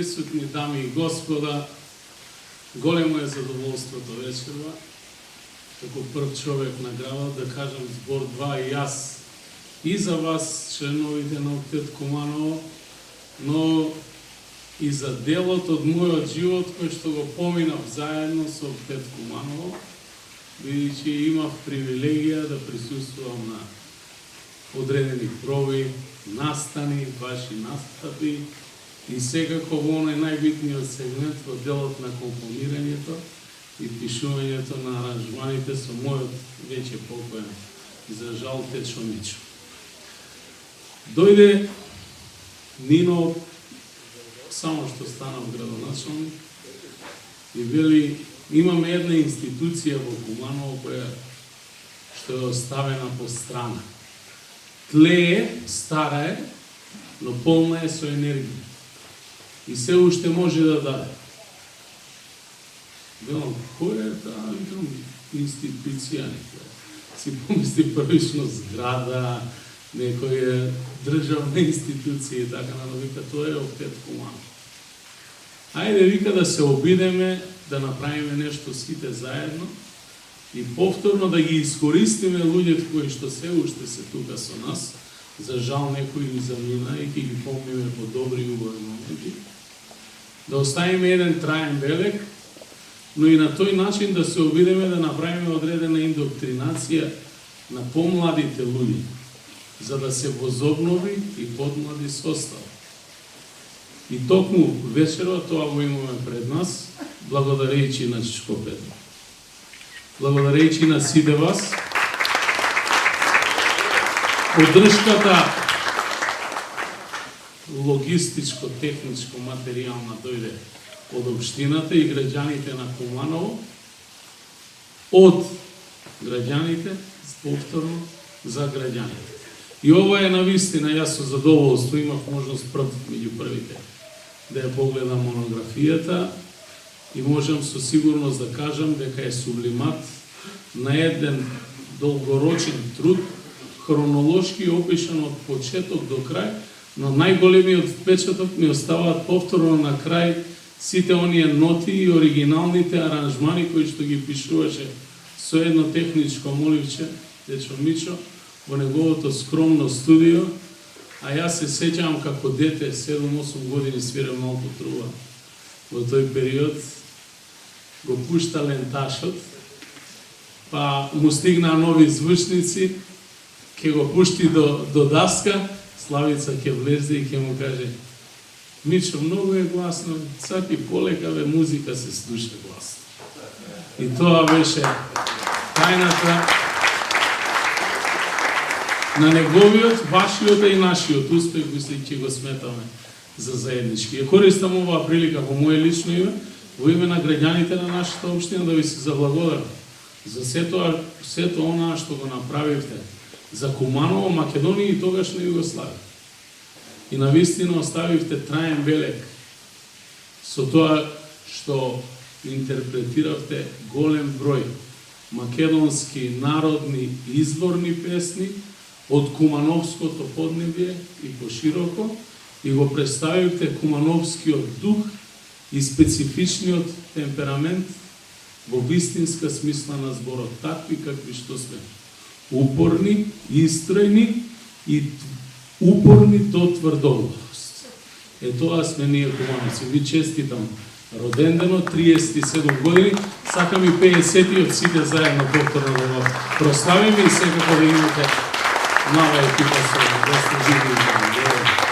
присутни дами и господа, големо е задоволството вечерва, како прв човек на градот, да кажам збор два и јас и за вас, членовите на Октет Куманово, но и за делот од мојот живот кој што го поминав заедно со Октет Куманово, бидејќи имав привилегија да присуствувам на одредени проби, настани, ваши настапи и секако во оној најбитниот сегмент во делот на компонирањето и пишувањето на аранжманите со мојот веќе покоен, за жал, Течо Мичо. Дојде Нино, само што станав градоначалник, и вели, имаме една институција во Куманово која што е оставена по страна. Тлее, стара е, но полна е со енергија. И се уште може да даде. Велам, која е таа, викам, институција некоја? Си помисли првично зграда, некоја државна институција и така на вика, тоа е Октет Куманово. Ајде, вика, да се обидеме, да направиме нешто сите заедно и повторно да ги искористиме луѓето кои што се уште се тука со нас, за жал некои ни замина и ќе ги помниме по добри и убави моменти, да оставиме еден траен белег, но и на тој начин да се обидеме да направиме одредена индоктринација на помладите луѓе, за да се возобнови и подмлади состав. И токму вечерва тоа го имаме пред нас, благодарејќи на Чичко Петро. Благодарејќи на сите вас. Поддршката логистичко, техничко, материјална дојде од општината и граѓаните на Куманово, од граѓаните, повторно, за граѓаните. И ова е навистина, јас со задоволство имав можност меѓу првите да ја погледам монографијата и можам со сигурност да кажам дека е сублимат на еден долгорочен труд, хронолошки опишан од почеток до крај, но најголемиот впечаток ми оставаат повторно на крај сите оние ноти и оригиналните аранжмани кои што ги пишуваше со едно техничко моливче, Течо Мичо, во неговото скромно студио, а јас се сеќавам како дете, 7-8 години свирам малку труба. Во тој период го пушта ленташот, па му стигнаа нови звучници, ќе го пушти до даска, Славица ќе влезе и ќе му каже: Мичо, многу е гласно, саки полекаве музика се слуша гласно. И тоа беше тајната на неговиот, вашиот и нашиот успех, мисли, ќе го сметаме за заеднички. Ја користам оваа прилика во моје лично име, во име на граѓаните на нашата општина, да ви се заблагодарам за сето онаа што го направивте за Куманово, Македонија и тогашна Југославија. И навистина оставивте траен белег со тоа што интерпретиравте голем број македонски народни изворни песни од кумановското поднебје и пошироко, и го представивте кумановскиот дух и специфичниот темперамент во вистинска смисла на зборот, такви какви што сме. Упорни, истрајни и упорни до тврдоглавост. Е тоа сме ние кумановци. Ви честитам родендено, 37 години, сакам и 50-тиот сите заедно повторно да го прославиме и секако да имате нова екипа со доста живи.